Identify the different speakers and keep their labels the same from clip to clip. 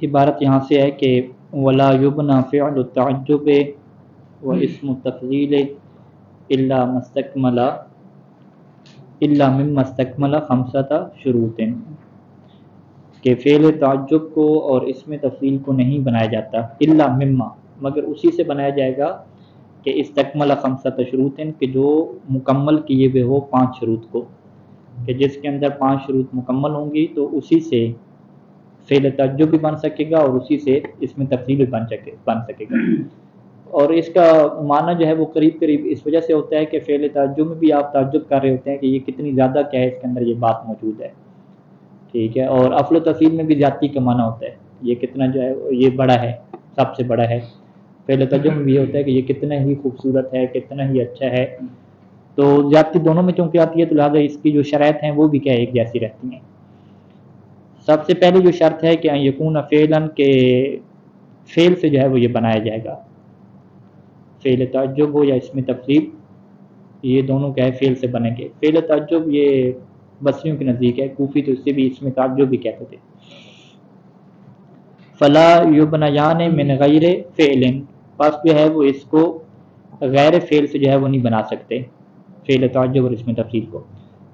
Speaker 1: عبارت یہاں سے ہے کہ ولا یبنا فعل التعجب و اسم التفضیل الا مما استکمل خمسۃ شروط، کہ فعل تعجب کو اور اسم تفضیل کو نہیں بنایا جاتا الا مما، مگر اسی سے بنایا جائے گا کہ استکمل خمسۃ شروط، کہ جو مکمل کیے ہوئے ہو 5 شروط کو، کہ جس کے اندر 5 شروط مکمل ہوں گی تو اسی سے فعل تعجب بھی بن سکے گا اور اسی سے اسم تفضیل بھی بن سکے گا۔ اور اس کا معنی جو ہے وہ قریب قریب اس وجہ سے ہوتا ہے کہ فعل تعجب میں بھی آپ تعجب کر رہے ہوتے ہیں کہ یہ کتنی زیادہ کیا ہے، اس کے اندر یہ بات موجود ہے، ٹھیک ہے۔ اور افعل و تفضیل میں بھی زیادتی کا معنی ہوتا ہے، یہ کتنا جو ہے یہ بڑا ہے، سب سے بڑا ہے۔ فعل تعجب میں بھی یہ ہوتا ہے کہ یہ کتنا ہی خوبصورت ہے، کتنا ہی اچھا ہے۔ تو زیادتی دونوں میں چونکہ آتی ہے تو لہٰذا اس کی جو شرائط ہیں وہ بھی کیا ایک جیسی رہتی ہیں۔ سب سے پہلے جو شرط ہے کہ یکون فعلاً، کہ فعل سے جو ہے وہ یہ بنایا جائے گا، فعل تعجب ہو یا اسم تفضیل، یہ دونوں کیا ہے فعل سے بنیں گے۔ فعل تعجب یہ بصریوں کے نزدیک ہے، کوفی تو اس سے بھی اسم تعجب بھی کہتے تھے۔ فلا یبنیان من غیر فعل، پس جو ہے وہ اس کو غیر فعل سے جو ہے وہ نہیں بنا سکتے، فعل تعجب اور اسم تفضیل کو۔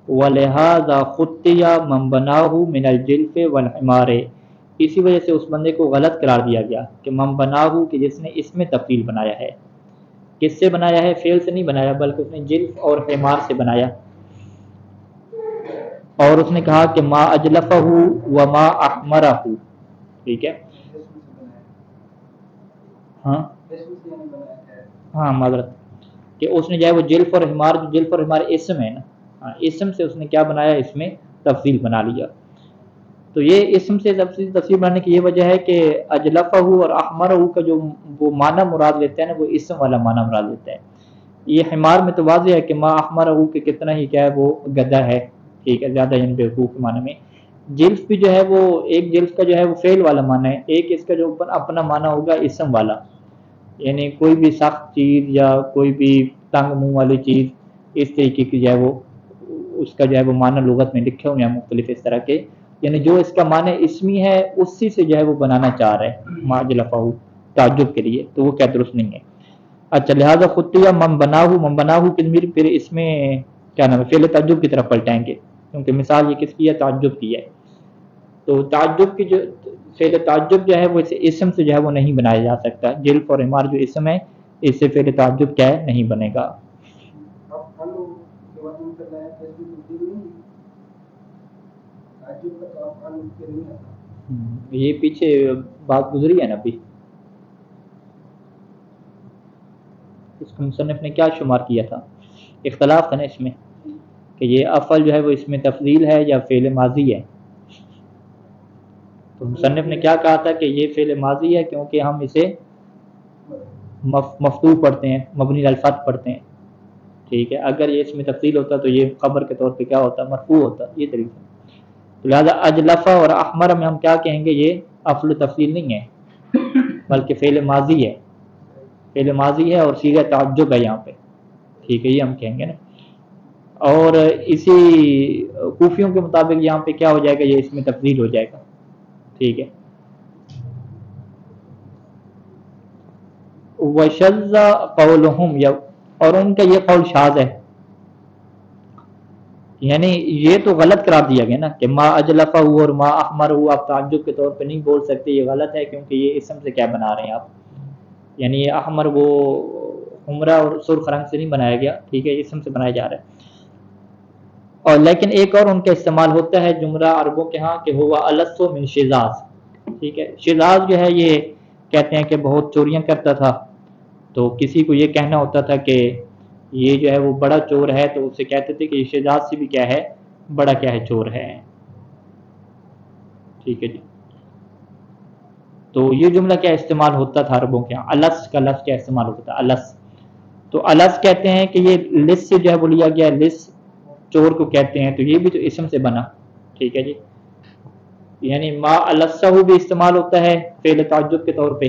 Speaker 1: وَلِهَذَا خُطِّیَ مَنْ بَنَاهُ مِنَ الْجِلْفِ وَالْحِمَارِ، اسی وجہ سے اس بندے کو غلط قرار دیا گیا کہ من بناہو، کہ جس نے اسم تفضیل بنایا ہے۔ کس سے بنایا ہے؟ فعل سے نہیں بنایا، بلکہ اس نے جلف اور حمار سے بنایا۔ اور اس نے کہا کہ ما اجلفہ وما احمرہ، ٹھیک ہے، ہاں معذرت، کہ اس نے جو ہے وہ جلف اور حمار، جو جلف اور حمار اسم ہے نا، اسم سے اس نے کیا بنایا، اس میں تفضیل بنا لیا۔ تو یہ اسم سے تفصیل بنانے کی یہ وجہ ہے کہ اجلفہ اور احمرہ کا جو وہ معنی مراد لیتے ہیں نا، وہ اسم والا معنی مراد لیتے ہیں۔ یہ حمار میں تو واضح ہے کہ ما احمرہ کہ کتنا ہی کیا ہے وہ گدھا ہے، ٹھیک ہے، زیادہ یعنی بیوقوف کے معنی میں۔ جلف بھی جو ہے وہ ایک جلف کا جو ہے وہ فعل والا معنی ہے، ایک اس کا جو اپنا معنی ہوگا اسم والا، یعنی کوئی بھی سخت چیز یا کوئی بھی تنگ منہ والی چیز، اس طریقے کی جو ہے وہ اس کا جو ہے وہ معنی لغت میں لکھے ہوئے ہیں مختلف اس طرح کے، یعنی جو اس کا معنی اسمی ہے اسی سے جو ہے وہ بنانا چاہ رہے ہیں ما اجلفہ تعجب کے لیے، تو وہ کیا درست نہیں ہے۔ اچھا، لہٰذا خطیہ من بناہو کی ضمیر پھر اس میں کیا نام ہے فعل تعجب کی طرف پلٹائیں گے، کیونکہ مثال یہ کس کی ہے، تعجب کی ہے۔ تو تعجب کی جو فعل تعجب جو ہے وہ اسم سے جو ہے وہ نہیں بنایا جا سکتا، جلف اور حمار جو اسم ہے اس سے فعل تعجب کیا ہے نہیں بنے گا۔ یہ پیچھے بات گزری ہے نا ابھی، اس کو مصنف نے کیا شمار کیا تھا، اختلاف تھا نا اس میں کہ یہ افعل جو ہے وہ اس میں تفضیل ہے یا فعل ماضی ہے۔ تو مصنف نے کیا کہا تھا کہ یہ فعل ماضی ہے کیونکہ ہم اسے مفتوح پڑھتے ہیں، مبنی الفتح پڑھتے ہیں، ٹھیک ہے۔ اگر یہ اس میں تفضیل ہوتا تو یہ خبر کے طور پہ کیا ہوتا، مرفوع ہوتا، یہ طریقہ۔ تو لہٰذا اجلفہ اور احمر میں ہم کیا کہیں گے، یہ افعل تفضیل نہیں ہے بلکہ فعل ماضی ہے، فعل ماضی ہے اور صیغہ تعجب ہے یہاں پہ، ٹھیک ہے، یہ ہم کہیں گے نا۔ اور اسی کوفیوں کے مطابق یہاں پہ کیا ہو جائے گا، یہ اس میں تفضیل ہو جائے گا، ٹھیک ہے۔ وشذ قولہم، اور ان کا یہ قول شاذ ہے، یعنی یہ تو غلط قرار دیا گیا نا کہ ما اجلفہ اور ما احمر آپ تعجب کے طور پہ نہیں بول سکتے، یہ غلط ہے کیونکہ یہ اسم سے کیا بنا رہے ہیں آپ، یعنی یہ احمر وہ حمرہ اور سرخ رنگ سے نہیں بنایا گیا، ٹھیک ہے، اسم سے بنایا جا رہا ہے۔ اور لیکن ایک اور ان کا استعمال ہوتا ہے جملہ عربوں کے ہاں کہ ہوا الس من شذاذ، ٹھیک ہے۔ شذاذ جو ہے یہ کہتے ہیں کہ بہت چوریاں کرتا تھا، تو کسی کو یہ کہنا ہوتا تھا کہ یہ جو ہے وہ بڑا چور ہے، تو اسے کہتے تھے کہ یہ شذاذ سے بھی کیا ہے، بڑا کیا ہے، چور ہے، ٹھیک ہے جی۔ تو یہ جملہ کیا استعمال ہوتا تھا عربوں کے ہاں، الس کا لفظ کیا استعمال ہوتا تھا، الس۔ تو الس کہتے ہیں کہ یہ لس سے جو ہے وہ لیا گیا، لس چور کو کہتے ہیں، تو یہ بھی تو اسم سے بنا، ٹھیک ہے جی۔ یعنی ما السہ بھی استعمال ہوتا ہے فعل تعجب کے طور پہ،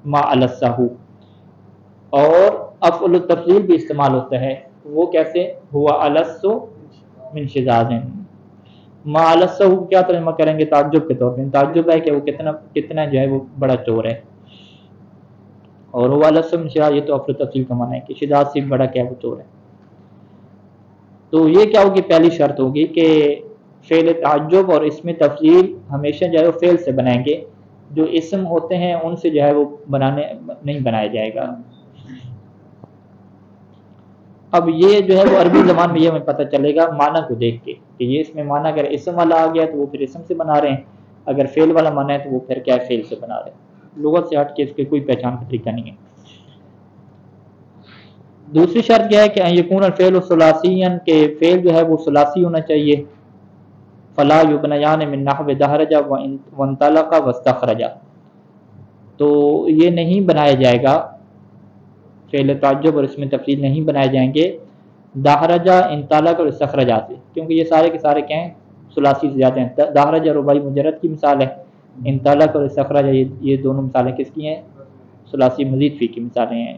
Speaker 1: ما السہ، اور افعل التفضیل بھی استعمال ہوتا ہے، وہ کیسے، ہوا الس من شذاذ، معلسہ کیا ترجمہ کریں گے تعجب کے طور پہ؟ تعجب ہے کہ وہ کتنا جو ہے وہ بڑا چور ہے، اور وہ لسم شداد یہ تو افل تفصیل کا معنی ہے کہ شداد سے بڑا کیا وہ چور ہے۔ تو یہ کیا ہوگی؟ پہلی شرط ہوگی کہ فعل تعجب اور اسم تفضیل ہمیشہ جو ہے وہ فعل سے بنائیں گے، جو اسم ہوتے ہیں ان سے جو ہے وہ نہیں بنایا جائے گا۔ اب یہ جو ہے وہ عربی زبان میں یہ ہمیں پتہ چلے گا معنی کو دیکھ کے کہ یہ اس میں معنی اگر اسم والا آ گیا تو وہ پھر اسم سے بنا رہے ہیں، اگر فعل والا معنی ہے تو وہ پھر کیا فعل سے بنا رہے ہیں۔ لغت سے ہٹ کے اس کے کوئی پہچان کا طریقہ نہیں ہے۔ دوسری شرط یہ ہے کہ یکون الفعل ثلاثیا، کہ فعل جو ہے وہ ثلاثی ہونا چاہیے۔ فلا یبنیان من نحو دحرج وانطلق واستخرج، تو یہ نہیں بنایا جائے گا، فعل تعجب اور اس میں تفصیل نہیں بنائے جائیں گے دحرجہ، انطلق اور استخرجہ سے، کیونکہ یہ سارے کے سارے کیا ہیں؟ ثلاثی سے زیادہ ہیں۔ دحرجہ رباعی مجرد کی مثال ہے، انطلق اور استخرجہ یہ دونوں مثالیں کس کی ہیں؟ ثلاثی مزید فی کی مثالیں ہیں۔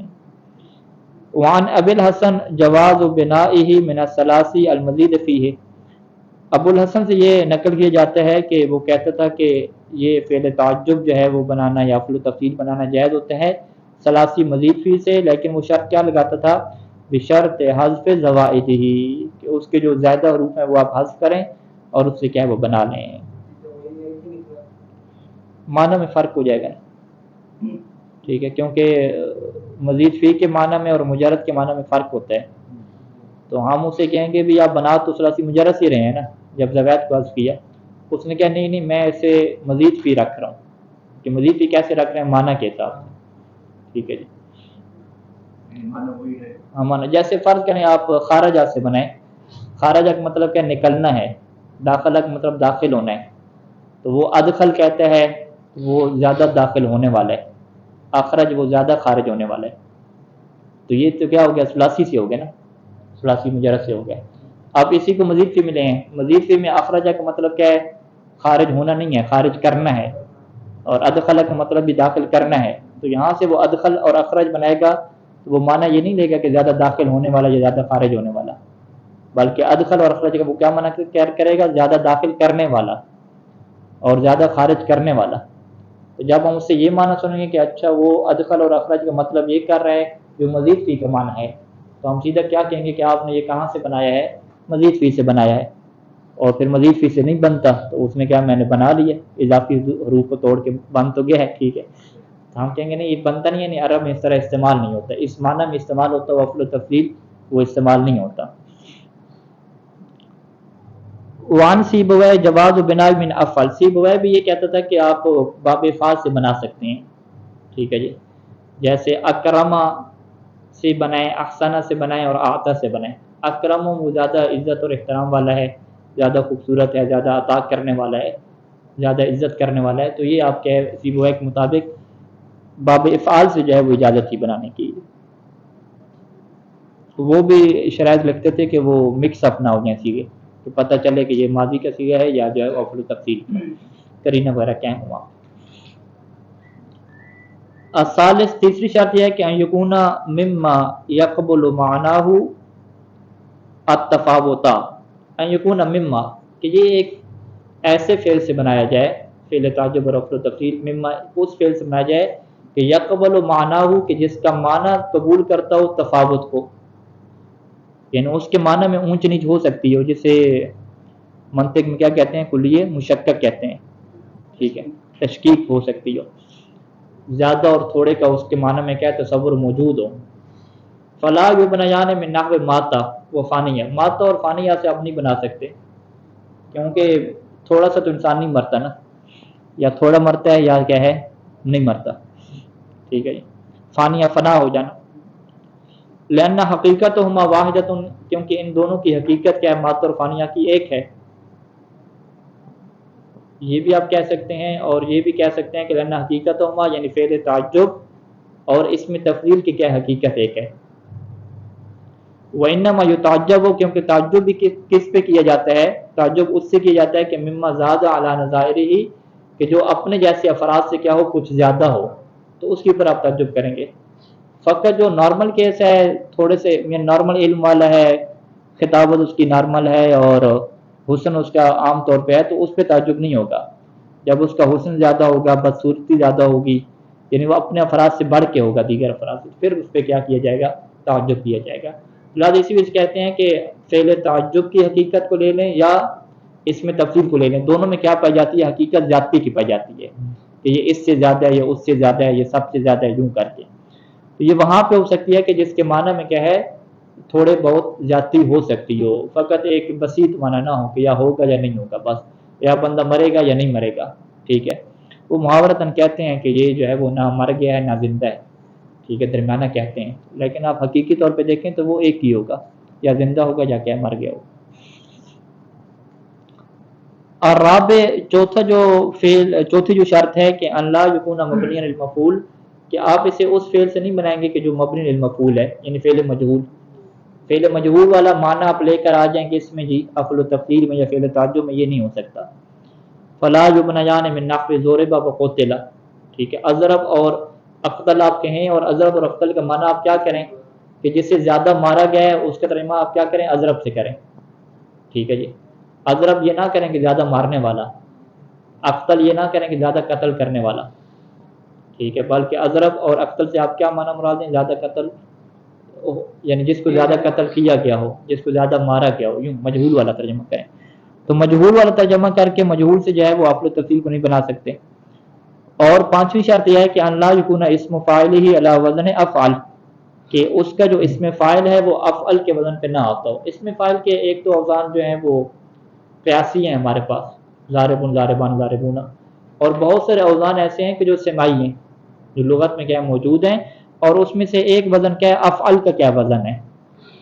Speaker 1: وعن ابی الحسن جواز بنائه من الثلاثی المزید فیہ، ابو الحسن سے یہ نقل کیا جاتا ہے کہ وہ کہتا تھا کہ یہ فعل تعجب جو ہے وہ بنانا یا فعل تفصیل بنانا جائز ہوتا ہے ثلاثی مزید فی سے، لیکن وہ شرط کیا لگاتا تھا؟ بشرط حذف زوائدہ، کہ اس کے جو زیادہ حروف ہیں وہ آپ حذف کریں اور اس سے کیا ہے وہ بنا لیں۔ معنی میں فرق ہو جائے گا، ٹھیک ہے، کیونکہ مزید فی کے معنی میں اور مجرد کے معنی میں فرق ہوتا ہے، تو ہم اسے کہیں گے بھی آپ بنا تو ثلاثی مجرد سے رہے ہیں نا، جب زوائد کو حذف کیا، اس نے کہا نہیں میں اسے مزید فی رکھ رہا ہوں، کہ مزید فی کیسے رکھ رہے ہیں؟ معنی کے حساب سے، ٹھیک ہے جی، معنی جیسے فرض کریں آپ خارجہ سے بنائیں، خارجہ کا مطلب کیا؟ نکلنا ہے، داخلہ کا مطلب داخل ہونا ہے، تو وہ ادخل کہتا ہے وہ زیادہ داخل ہونے والا ہے، اخرج وہ زیادہ خارج ہونے والا ہے، تو یہ تو کیا ہو گیا؟ ثلاثی سے ہو گیا نا، ثلاثی مجرد سے ہو گیا۔ اب اسی کو مزید فی ملے ہیں، مزید فی میں اخرجہ کا مطلب کیا ہے؟ خارج ہونا نہیں ہے، خارج کرنا ہے، اور ادخل کا مطلب بھی داخل کرنا ہے، تو یہاں سے وہ ادخل اور اخرج بنائے گا تو وہ معنی یہ نہیں لے گا کہ زیادہ داخل ہونے والا یا زیادہ خارج ہونے والا، بلکہ ادخل اور اخرج کا وہ کیا معنی کرے گا؟ زیادہ داخل کرنے والا اور زیادہ خارج کرنے والا۔ تو جب ہم اس سے یہ معنی سنیں گے کہ اچھا وہ ادخل اور اخرج کا مطلب یہ کر رہے ہیں جو مزید فی کا معنی ہے، تو ہم سیدھا کیا کہیں گے کہ آپ نے یہ کہاں سے بنایا ہے؟ مزید فی سے بنایا ہے، اور پھر مزید فی سے نہیں بنتا تو اس نے کیا؟ میں نے بنا لیا، اضافی حروف کو توڑ کے بن تو گیا ہے، ٹھیک ہے، تو ہم کہیں گے نہیں یہ بنتا نہیں ہے، نہیں عرب میں اس طرح استعمال نہیں ہوتا، اس معنی میں استعمال ہوتا ہے وفل و تفصیل وہ استعمال نہیں ہوتا۔ وان سیبویہ جواز بنا من افعل، سیبویہ بھی یہ کہتا تھا کہ آپ باب فعل سے بنا سکتے ہیں، ٹھیک ہے جی، جیسے اکرما سے بنائیں، احسنہ سے بنائیں اور اعطا سے بنائیں۔ اکرم وہ زیادہ عزت اور احترام والا ہے، زیادہ خوبصورت ہے، زیادہ عطا کرنے والا ہے، زیادہ عزت کرنے والا ہے، تو یہ آپ کے سیبویہ کے مطابق باب افعال سے جو ہے وہ اجازت ہی بنانے کی۔ وہ بھی شرائط لگتے تھے کہ وہ مکس اپ نہ ہو جائیں سیگے، تو پتہ چلے کہ یہ ماضی کا سیگا ہے یا جو ہے افعل تفصیل کرینہ وغیرہ کیا ہوا۔ الثالث، تیسری شرط یہ ہے کہ ان یکون مما یقبل معناه التفاوت، ان یکون مما کہ یہ ایک ایسے فعل سے بنایا جائے، فعل تعجب اور افعل تفصیل، مما اس فعل سے بنایا جائے کہ یقبل معناه کہ جس کا معنی قبول کرتا ہو تفاوت کو، یعنی اس کے معنی میں اونچ نیچ ہو سکتی ہو، جسے منطق میں کیا کہتے ہیں؟ کلیہ مشکک کہتے ہیں، ٹھیک ہے، تشکیک ہو سکتی ہو، زیادہ اور تھوڑے کا اس کے معنی میں کیا تصور موجود ہو۔ فلا یبنیان من نحو ماتا و فانیہ، ماتا اور فانیہ سے آپ نہیں بنا سکتے، کیونکہ تھوڑا سا تو انسان نہیں مرتا نا، یا تھوڑا مرتا ہے یا کیا ہے نہیں مرتا، ٹھیک ہے جی، فانیہ فنا ہو جانا۔ لأن حقیقتہما واحدۃ، کیونکہ ان دونوں کی حقیقت کیا ہے؟ ماتا اور فانیہ کی ایک ہے، یہ بھی آپ کہہ سکتے ہیں، اور یہ بھی کہہ سکتے ہیں کہ لأن حقیقتہما یعنی فعل تعجب اور اس میں تفضیل کی کیا حقیقت ایک ہے۔ وَإِنَّمَا يُتَعَجَّبُ، کیونکہ تعجب بھی کس پہ کیا جاتا ہے؟ تعجب اس سے کیا جاتا ہے کہ مما زاد علی نظائرہ، کہ جو اپنے جیسے افراد سے کیا ہو کچھ زیادہ ہو، تو اس کے اوپر آپ تعجب کریں گے۔ فقط جو نارمل کیس ہے، تھوڑے سے نارمل علم والا ہے، خطابت اس کی نارمل ہے اور حسن اس کا عام طور پہ ہے تو اس پہ تعجب نہیں ہوگا. جب اس کا حسن زیادہ ہوگا، بدصورتی زیادہ ہوگی، یعنی وہ اپنے افراد سے بڑھ کے ہوگا دیگر افراد سے، پھر اس پہ کیا کیا جائے گا؟ تعجب کیا جائے گا. لہٰذا اسی وجہ سے کہتے ہیں کہ فعل تعجب کی حقیقت کو لے لیں یا اس میں تفصیل کو لے لیں، دونوں میں کیا پائی جاتی ہے؟ حقیقت زیادتی کی پائی جاتی ہے کہ یہ اس سے زیادہ ہے، یہ اس سے زیادہ ہے، یہ سب سے زیادہ ہے، یوں کر کے. تو یہ وہاں پہ ہو سکتی ہے کہ جس کے معنی میں کیا ہے تھوڑے بہت زیادتی ہو سکتی ہو، فقط ایک بسیط معنی نہ ہو کہ یا ہوگا یا نہیں ہوگا، بس یا بندہ مرے گا یا نہیں مرے گا. ٹھیک ہے، وہ محاورتاً کہتے ہیں کہ یہ جو ہے وہ نہ مر گیا ہے نہ زندہ ہے. ٹھیک ہے، درمیانہ کہتے ہیں، لیکن آپ حقیقی طور پہ دیکھیں تو وہ ایک ہی ہوگا، یا زندہ ہوگا یا کیا مر گیا ہوگا. اور رابع چوتھا جو فعل، چوتھی جو شرط ہے کہ ان لا یکون مبنی للمفعول، کہ آپ اسے اس فعل سے نہیں بنائیں گے کہ جو مبنی للمفعول ہے، یعنی فعل مجہول. فعل مجہول والا معنی آپ لے کر آ جائیں گے اس میں جی افعل تفضیل میں یا فعل تعجب میں، یہ نہیں ہو سکتا. فلا یبنیان من نحو ضرب وقتل. ٹھیک ہے، اضرب اور اقتل آپ کہیں، اور اضرب اور اقتل کا معنی آپ کیا کریں کہ جس سے زیادہ مارا گیا ہے اس کا ترجمہ آپ کیا کریں؟ اضرب سے کریں. ٹھیک ہے جی، اضرب یہ نہ کریں کہ زیادہ مارنے والا، اقتل یہ نہ کریں کہ زیادہ قتل کرنے والا. ٹھیک ہے، بلکہ اضرب اور اقتل سے آپ کیا معنی مراد ہیں؟ زیادہ قتل، یعنی جس کو زیادہ قتل کیا گیا ہو، جس کو زیادہ مارا گیا ہو، یوں مجہول والا ترجمہ کریں. تو مجہول والا ترجمہ کر کے مجہول سے جو ہے وہ افعل و تفضیل کو نہیں بنا سکتے. اور پانچویں شرط یہ ہے کہ ان لا یکون اسم فاعلہ علی وزن افعل، کہ اس کا جو اسم فاعل ہے وہ افعل کے وزن پہ نہ آتا ہو. اسم فاعل کے ایک تو اوزان جو ہیں وہ قیاسی ہیں ہمارے پاس، ضاربن، ضاربان، ضاربون، اور بہت سارے اوزان ایسے ہیں کہ جو سماعی ہیں، جو لغت میں کیا موجود ہیں. اور اس میں سے ایک وزن کیا ہے؟ افعل کا کیا وزن ہے،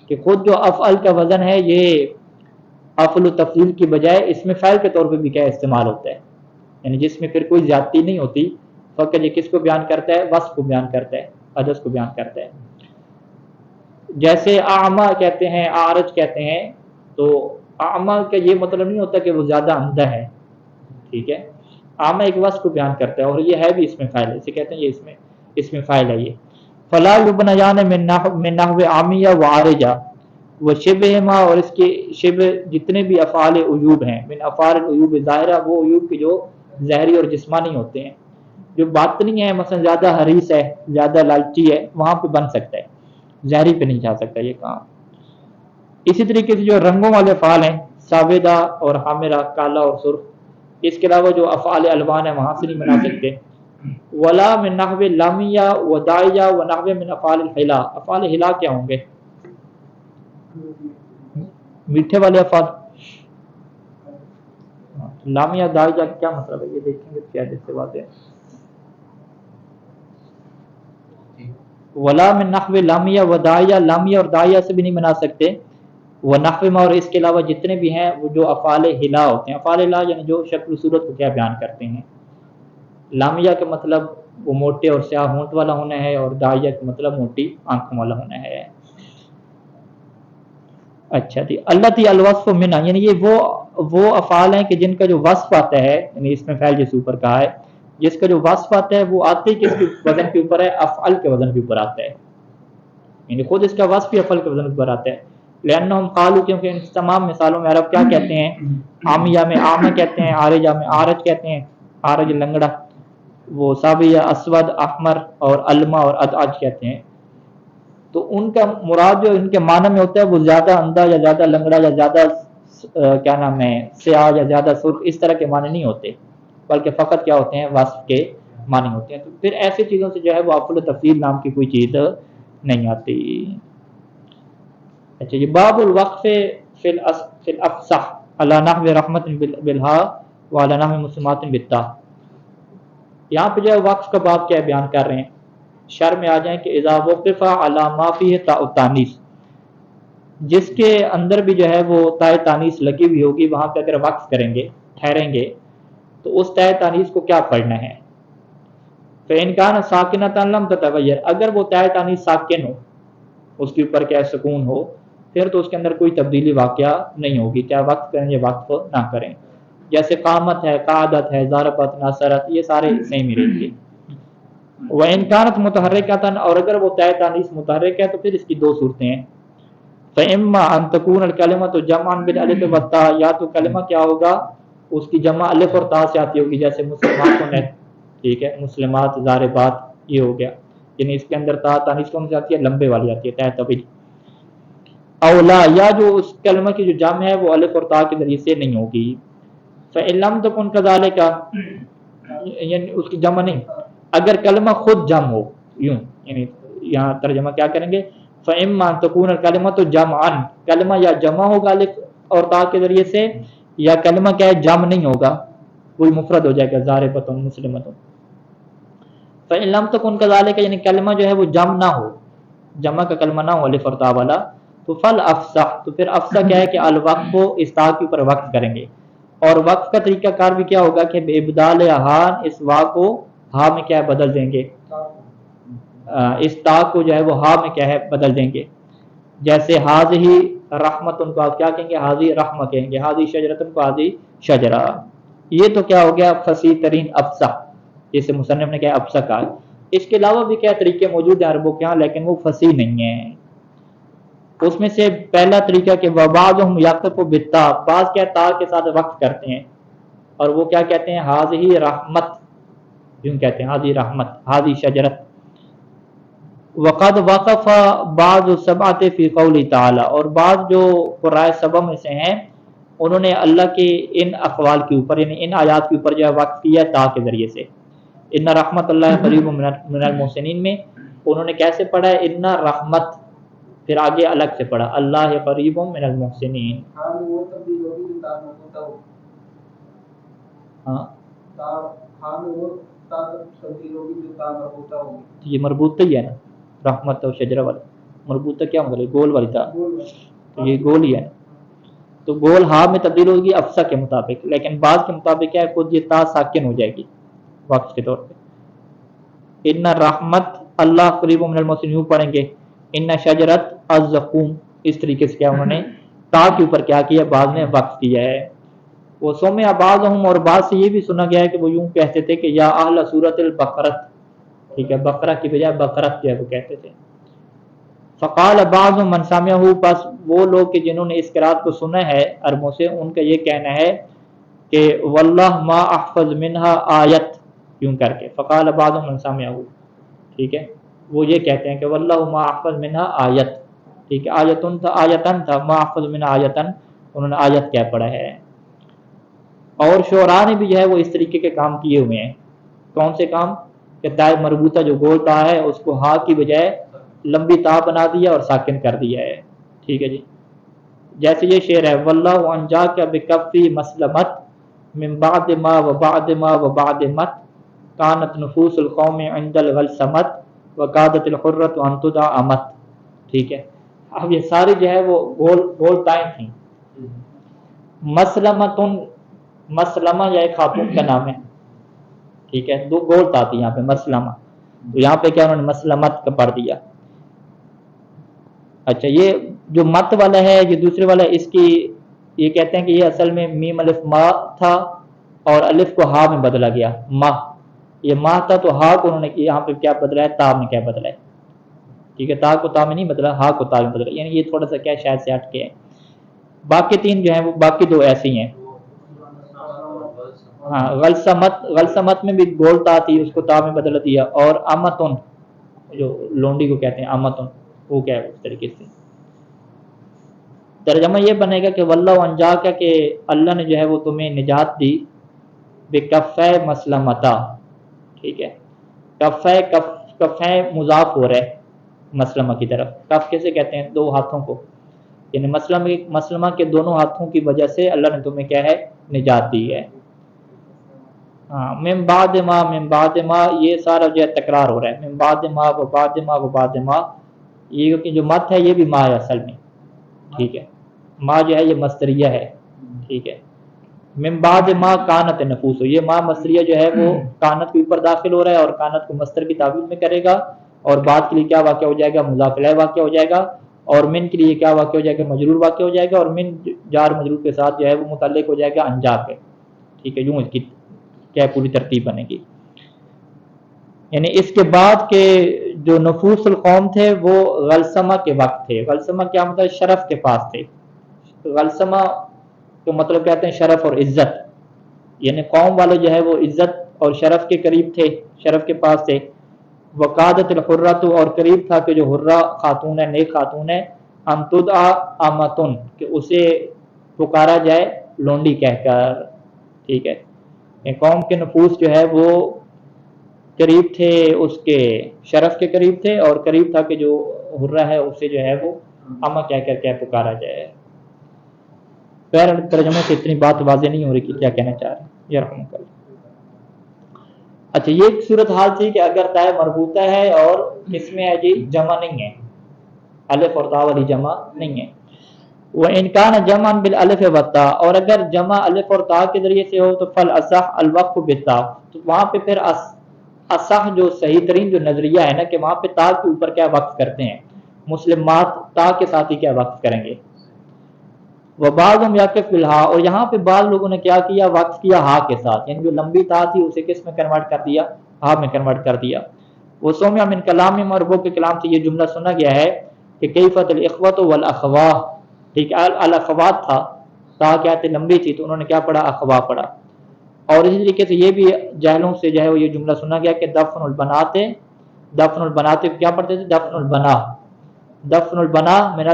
Speaker 1: کہ خود جو افعل کا وزن ہے یہ افعل و تفضیل کی بجائے اسم فاعل کے طور پہ بھی کیا استعمال ہوتا ہے، یعنی جس میں پھر کوئی زیادتی نہیں ہوتی، فقط یہ کس کو بیان کرتا ہے؟ وصف کو بیان کرتا ہے، عجز کو بیان کرتا ہے. جیسے اعمى کہتے ہیں، اعرج کہتے ہیں، تو اعمى کا یہ مطلب نہیں ہوتا کہ وہ زیادہ اندھا ہے. ٹھیک ہے، اعمى ایک وصف کو بیان کرتا ہے اور یہ ہے بھی اسم فاعل، اسے کہتے ہیں یہ اسم فاعل ہے. یہ فلا یبنیان من نحو عامیہ وعارجہ وشبہما، اور اس کے شبہ جتنے بھی افعال عیوب ہیں، من افعال العیوب ظاہرہ، وہ عیوب کے جو ظاہری اور جسمانی ہوتے ہیں. جو باطنی ہے، مثلا زیادہ حریص ہے، زیادہ لالچی ہے، وہاں پہ بن سکتا ہے، ظاہری پہ نہیں جا سکتا یہ کام. اسی طریقے سے جو رنگوں والے افعال ہیں، ساودہ اور حامرہ، کالا اور سرخ، اس کے علاوہ جو افعال الوان ہیں وہاں سے نہیں بنا سکتے. ولا من نحو لامیہ و داعیہ و نحو من افعال الحلا. افعال حلا کیا ہوں گے؟ میٹھے والے افعال. لامیہ داعیہ کیا مطلب ہے؟ یہ دیکھیں گے کیا جس سے واضح ہے. ولا من نحو لامیہ و داعیہ، لامیہ اور داعیہ سے بھی نہیں بنا سکتے. وہ نحو ما، اور اس کے علاوہ جتنے بھی ہیں وہ جو افعال ہلا ہوتے ہیں. افعال ہلا یعنی جو شکل و صورت کو کیا بیان کرتے ہیں. لامیہ کا مطلب وہ موٹے اور سیاہ ہونٹ والا ہونا ہے، اور داعیہ کا مطلب موٹی آنکھوں والا ہونا ہے. اچھا جی، اللہ تی الوصف منہ، یعنی یہ وہ افعال ہیں کہ جن کا جو وصف آتا ہے، یعنی اس میں فعل جس اوپر کہا ہے، جس کا جو وصف آتا ہے وہ آتے کس کے وزن کے اوپر ہے؟ افعل کے وزن کے اوپر آتا ہے، یعنی خود اس کا وصف بھی افعل کے وزن کے اوپر آتا ہے. لأنہم قالوا، کیونکہ ان تمام مثالوں میں عرب کیا کہتے ہیں؟ عامیہ میں عامہ کہتے ہیں، عارجہ میں عارج کہتے ہیں، عارج لنگڑا، وہ سابیہ اسود احمر، اور علمہ اور ادعج کہتے ہیں. تو ان کا مراد جو ان کے معنی میں ہوتا ہے وہ زیادہ اندھا یا زیادہ لنگڑا یا زیادہ کیا نام ہے سیاہ یا زیادہ سرخ، اس طرح کے معنی نہیں ہوتے، بلکہ فقط کیا ہوتے ہیں؟ وصف کے معنی ہوتے ہیں. تو پھر ایسی چیزوں سے جو ہے وہ افعل تفضیل نام کی کوئی چیز نہیں آتی. اچھا، یہ باب الوقف فی الافصح علی نحو رحمت بالہا وعلی نحو مسلمات بالتا. یہاں پہ جو ہے وقف کا باب کیا بیان کر رہے ہیں، شر میں آ جائیں کہ اذا وقف علی ما فیہ تاء التانیث، جس کے اندر بھی جو ہے وہ تاء تانیث لگی ہوئی ہوگی، وہاں پہ اگر وقف کریں گے، ٹھہریں گے، تو اس تاء تانیث کو کیا پڑھنا ہے؟ فإن کان ساکنۃ لم تتغیر، اگر وہ تاء تانیث ساکن ہو، اس کے اوپر کیا سکون ہو، پھر تو اس کے اندر کوئی تبدیلی واقعہ نہیں ہوگی، چاہے وقف کریں یا وقف نہ کریں. جیسے قامت ہے، قعدت ہے، ضربت، نصرت، یہ سارے سیم ہی رہیں گے. وإن كانت متحرکۃ، اور اگر وہ تاء تانیث متحرک ہے تو پھر اس کی دو صورتیں ہیں. فَإِمَّا أَن تَكُونَ الْكَلِمَةُ جَمْعًا بِالْأَلِفِ وَالتَّاءِ، یا تو کلمہ کیا ہوگا اس کی جمع الف اور تا سے آتی ہوگی، جیسے مسلمات نے، ٹھیک ہے، مسلمات ضاربات یہ ہو گیا، یعنی اس کے اندر تا تانیث کون سی آتی ہے؟ لمبے والی آتی ہے، تے طویل. اولا، یا جو اس کلمہ کی جو جمع ہے وہ الف اور تا کے ذریعے سے نہیں ہوگی. فَإِن لَمْ تَكُنْ كَذَلِكَ، یعنی اس کی جمع نہیں، اگر کلمہ خود جمع ہو، یوں یعنی یہاں ترجمہ کیا کریں گے، فَإِمَّا أَن تَكُونَ الْكَلِمَةُ جَمْعًا، کلمہ یا جمع ہوگا الف اور تا کے ذریعے سے، یا کلمہ کیا ہے جمع نہیں ہوگا، کوئی مفرد ہو جائے گا، ضاربۃ مسلمۃ. فَإِن لَمْ تَكُنْ كَذَلِكَ، یعنی کلمہ جو ہے وہ جمع نہ ہو، جمع کا کلمہ نہ ہو الف اور تا والا، تو فَالْأَفْصَحُ، تو پھر افصح کیا ہے کہ الوقف کو اس تا کے اوپر وقف کریں گے. اور وقف کا طریقہ کار بھی کیا ہوگا کہ ابدال ہاں، اس وا کو ہا میں کیا ہے بدل دیں گے، اس تا کو جو ہے وہ ہا میں کیا ہے بدل دیں گے. جیسے حاضی رحمتن کو آپ کیا کہیں گے، حاضی رحمہ کہیں گے، حاضی شجرتن کو حاضی شجرہ. یہ تو کیا ہو گیا فصیح ترین افصح، جسے مصنف نے کیا افصح کہا. اس کے علاوہ بھی کیا طریقے موجود ہیں عربوں کے یہاں، لیکن وہ فصیح نہیں ہیں. اس میں سے پہلا طریقہ کہ وبعضهم یقف بالتاء، بعض کیا تا کے ساتھ وقف کرتے ہیں، اور وہ کیا کہتے ہیں حاضی رحمت، یوں کہتے ہیں حاضی رحمت، حاضی شجرت. وقد وقف بعض السبعۃ فی قولی تعالی، اور بعض جو قرائے سبع میں سے ہیں انہوں نے اللہ کے ان اقوال کے اوپر، یعنی ان آیات کے اوپر جو ہے وقف کیا تا کے ذریعے سے. ان رحمت اللہ قریب من المحسنین میں انہوں نے کیسے پڑھا ہے، ان رحمت، پھر آگے الگ سے پڑھا اللہ قریب من المحسنین. ہاں یہ مربوطہ ہی ہے نا، رحمت اور شجرہ والا مربوطہ کیا مطلب گول والی تھا، تو یہ گول ہی ہے، تو گول ہا میں تبدیل ہوگی افصح کے مطابق، لیکن بعض کے مطابق کیا ہے خود یہ تا ساکن ہو جائے گی وقف کے طور پہ. ان رحمت اللہ قریب من المحسنین پڑھیں گے، ان شجرت الزقوم، اس طریقے سے کیا انہوں نے تا کے اوپر کیا کیا، بعض نے وقف کیا ہے. وہ سمع بعضهم، اور بعض سے یہ بھی سنا گیا ہے کہ وہ یوں کہتے تھے کہ یا اہل سورۃ البقرۃ، ٹھیک ہے، بقرہ کی بجائے بقرۃ جو ہے وہ کہتے تھے. فقال بعض من سمعه، پس وہ لوگ کہ جنہوں نے اس قرات کو سنا ہے عربوں سے، ان کا یہ کہنا ہے کہ واللہ ما احفظ منها آیت، یوں کر کے فقال بعض من سمعه، ٹھیک ہے، وہ یہ کہتے ہیں کہ واللہ ما احفظ منها آیت، ٹھیک ہے، آیتن تھا، آیتن تھا، ما احفظ منها آیتن، انہوں نے آیت کیا پڑھا ہے. اور شعراء نے بھی جو ہے وہ اس طریقے کے کام کیے ہوئے ہیں. کون سے کام؟ کہ دائیں مربوطہ جو گول تا ہے اس کو ہا کی بجائے لمبی تا بنا دیا اور ساکن کر دیا ہے، ٹھیک ہے جی. جیسے یہ شعر ہے واللہ انجاک بکفی مسلمت من بعد ما وبعد ما وبعد مت کانت نفوس القوم عند الغلسمت وقادت الحرۃ ان تدعى امت، ٹھیک ہے. اب یہ ساری جو ہے وہ گول تائیں تھیں. مسلمتن، مسلمہ یا ایک خاتون کا نام ہے، ٹھیک ہے، دو گول تا تھی یہاں پہ مسلمہ، تو یہاں پہ کیا انہوں نے مسلمت کا پڑھ دیا. اچھا یہ جو مت والا ہے یہ دوسرے والا، اس کی یہ کہتے ہیں کہ یہ اصل میں میم الف ما تھا اور الف کو ہا میں بدلا گیا، ما، یہ ما تھا تو ہا کو انہوں نے یہاں پہ کیا بدلا ہے، تا میں کیا بدلا ہے، ٹھیک ہے، تا کو تا میں نہیں بدلا، ہا کو تا میں بدلا، یعنی یہ تھوڑا سا کیا شاید سے ہٹ کے ہے. باقی تین جو ہیں وہ باقی دو ایسے ہی ہیں. ہاں غلسمت، غلسمت میں بھی گول تا تھی اس کو تا میں بدل دیا. اور امتن جو لونڈی کو کہتے ہیں امتن، وہ کیا ہے اس طریقے سے. ترجمہ یہ بنے گا کہ واللہ انجا کا، کہ اللہ نے جو ہے وہ تمہیں نجات دی، بکفے مسلمتا، ٹھیک ہے. کفے کفے مضاف ہو رہا ہے مسلمہ کی طرف. کف کیسے کہتے ہیں؟ دو ہاتھوں کو، یعنی مسلمہ کے دونوں ہاتھوں کی وجہ سے اللہ نے تمہیں کیا ہے نجات دی ہے. ہاں من بعد ما، من بعد ما یہ سارا جو ہے تکرار ہو رہا ہے، من بعد ما و بعد ما و بعد ما، یہ کیونکہ جو مت ہے یہ بھی ما ہے اصل میں، ٹھیک ہے. ما جو ہے یہ مصدریہ ہے، ٹھیک ہے. من بعد ما کانت نفوس، یہ ما مصدریہ جو ہے وہ کانت کے اوپر داخل ہو رہا ہے اور کانت کو مصدر کی تعویل میں کرے گا، اور بعد کے لیے کیا واقع ہو جائے گا، مضاف الیہ واقع ہو جائے گا، اور من کے لیے کیا واقع ہو جائے گا، مجرور واقع ہو جائے گا، اور من جار مجرور کے ساتھ جو ہے وہ متعلق ہو جائے گا انجا پہ، ٹھیک ہے. یوں اس کی کیا پوری ترتیب بنے گی. یعنی اس کے بعد کے جو نفوس القوم تھے وہ غلسمہ کے وقت تھے. غلسمہ کیا مطلب؟ شرف کے پاس تھے. غلسمہ تو مطلب کہتے ہیں شرف اور عزت، یعنی قوم والے جو ہے وہ عزت اور شرف کے قریب تھے، شرف کے پاس تھے. وقادت الحرۃ، اور قریب تھا کہ جو حرہ خاتون ہے، نیک خاتون ہے، ان تدعى امتن، کہ اسے پکارا جائے لونڈی کہہ کر. ٹھیک ہے، قوم کے نفوس جو ہے وہ قریب تھے، اس کے شرف کے قریب تھے، اور قریب تھا کہ جو حرہ ہے اسے جو ہے وہ اما کہہ کر کے پکارا جائے. پیر ترجمے سے اتنی بات واضح نہیں ہو رہی کہ کیا کہنا چاہ رہے ہیں. یرحمک اللہ. اچھا، یہ ایک صورت حال تھی کہ اگر تائے مربوطہ ہے اور اس میں ہے جی جمع نہیں ہے، الف اور تا والی جمع نہیں ہے. وَإِنْ كَانَ جَمْعًا بِالْأَلِفِ وَالتَّاءِ، اور اگر جمع الف اور تا کے ذریعے سے ہو تو فَالْأَصَحُ الْوَقْفُ بِالتَّاءِ، تو وہاں پہ پھر اصح جو صحیح ترین جو نظریہ ہے نا کہ وہاں پہ تا کے اوپر کیا وقف کرتے ہیں. مسلمات تا کے ساتھ ہی کیا وقف کریں گے. وَبَعْضُهُمْ يَقِفُ بِالْہَاءِ، اور یہاں پہ بعض لوگوں نے کیا کیا، وقف کیا ہا کے ساتھ، یعنی جو لمبی تا تھی اسے کس میں کنورٹ کر دیا، ہا میں کنورٹ کر دیا. وَسُمِعَ مِنْ كَلَامِهِمْ، اور وہ کے کلام سے یہ جملہ سنا گیا ہے کہ کیفت الاخوۃ والاخواہ. ٹھیک ہے، الاخوات تھا، تا کیا تھی لمبی تھی تو انہوں نے کیا پڑھا، اخوا پڑھا. اور اسی طریقے سے یہ بھی جاہلوں سے جو ہے وہ یہ جملہ سنا گیا کہ دفن البنات، دفن البنات کیا پڑھتے تھے، دفن البنا، دفن البنا من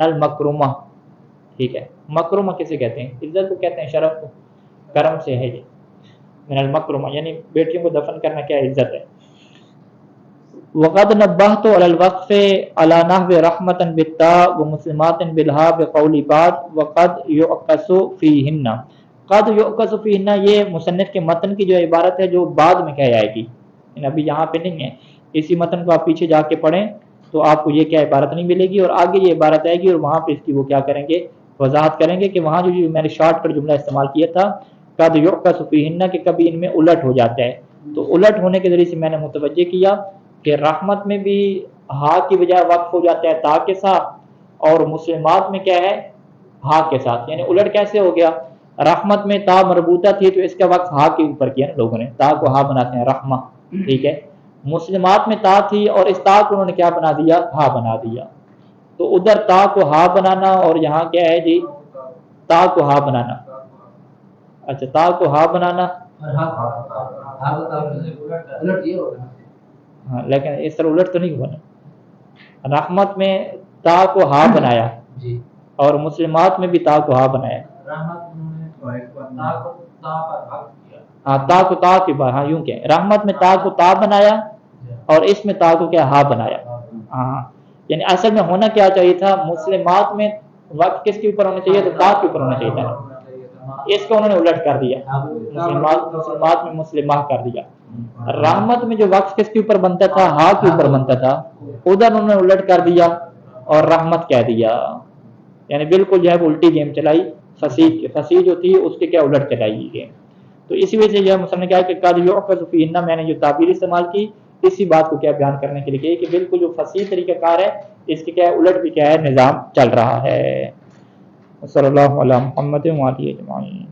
Speaker 1: المکرمہ. ٹھیک ہے، مکرمہ کسے کہتے ہیں، عزت کو کہتے ہیں، شرف کو، کرم سے ہے یہ من المکرمہ، یعنی بیٹیوں کو دفن کرنا کیا عزت ہے. وقد نبہت علی الوقف علی نحو رحمتا بالتاء ومسلمات بالہاء بقول بعد وقد یعکس فیہن. قد یعکس فیہن یہ مصنف کے متن کی جو عبارت ہے جو بعد میں کہہ جائے گی، ابھی یہاں پہ نہیں ہے. اسی متن کو آپ پیچھے جا کے پڑھیں تو آپ کو یہ کیا عبارت نہیں ملے گی، اور آگے یہ عبارت آئے گی اور وہاں پہ اس کی وہ کیا کریں گے، وضاحت کریں گے کہ وہاں جو میں نے شارٹ کٹ جملہ استعمال کیا تھا قد یعکس فیہن کہ کبھی ان میں الٹ ہو جاتا ہے. تو الٹ ہونے کے ذریعے سے میں نے متوجہ کیا کہ رحمت میں بھی ہا کی بجائے وقف ہو جاتا ہے تا کے ساتھ، اور مسلمات میں کیا ہے، ہا کے ساتھ. یعنی الٹ کیسے ہو گیا، رحمت میں تا مربوطہ تھی تو اس کا وقف ہا کے اوپر کیا نا لوگوں نے، تا کو ہا بناتے ہیں رحمہ. ٹھیک ہے، مسلمات میں تا تھی اور اس تا کو انہوں نے کیا بنا دیا، ہا بنا دیا. تو ادھر تا کو ہا بنانا اور یہاں کیا ہے جی، تا کو ہا بنانا. اچھا، تا کو ہا بنانا، ہاں لیکن اس طرح الٹ تو نہیں ہوا نا. رحمت میں تا کو ہا بنایا اور مسلمات میں بھی تا کو ہا بنایا. ہاں، تا کو تا کی بات، ہاں یوں کہ رحمت میں تا کو تا بنایا اور اس میں تا کو کیا ہا بنایا. ہاں، یعنی اصل میں ہونا کیا چاہیے تھا، مسلمات میں وقت کس کے اوپر ہونا چاہیے، تو تا کے اوپر ہونا چاہیے تھا. اس کو انہوں نے الٹ کر دیا، مسلمات میں مسلمہ کر دیا. رحمت میں جو وقف کس کے اوپر بنتا تھا، ہا کے اوپر بنتا تھا، ادھر انہوں نے الٹ کر دیا اور رحمت کہہ دیا. یعنی بالکل جو ہے وہ الٹی گیم چلائی، فصیح جو تھی اس کے کیا الٹ چلائی گیم. تو اسی وجہ سے جو ہے مسلم نے کہا کہ قد یعکس فیہن، میں نے جو تعبیر استعمال کی اسی بات کو کیا بیان کرنے کے لیے کہ بالکل جو فصیح طریقہ کار ہے اس کے کیا الٹ بھی کیا ہے نظام چل رہا ہے. صلی اللہ علیہ محمد و آلہ اجمعین.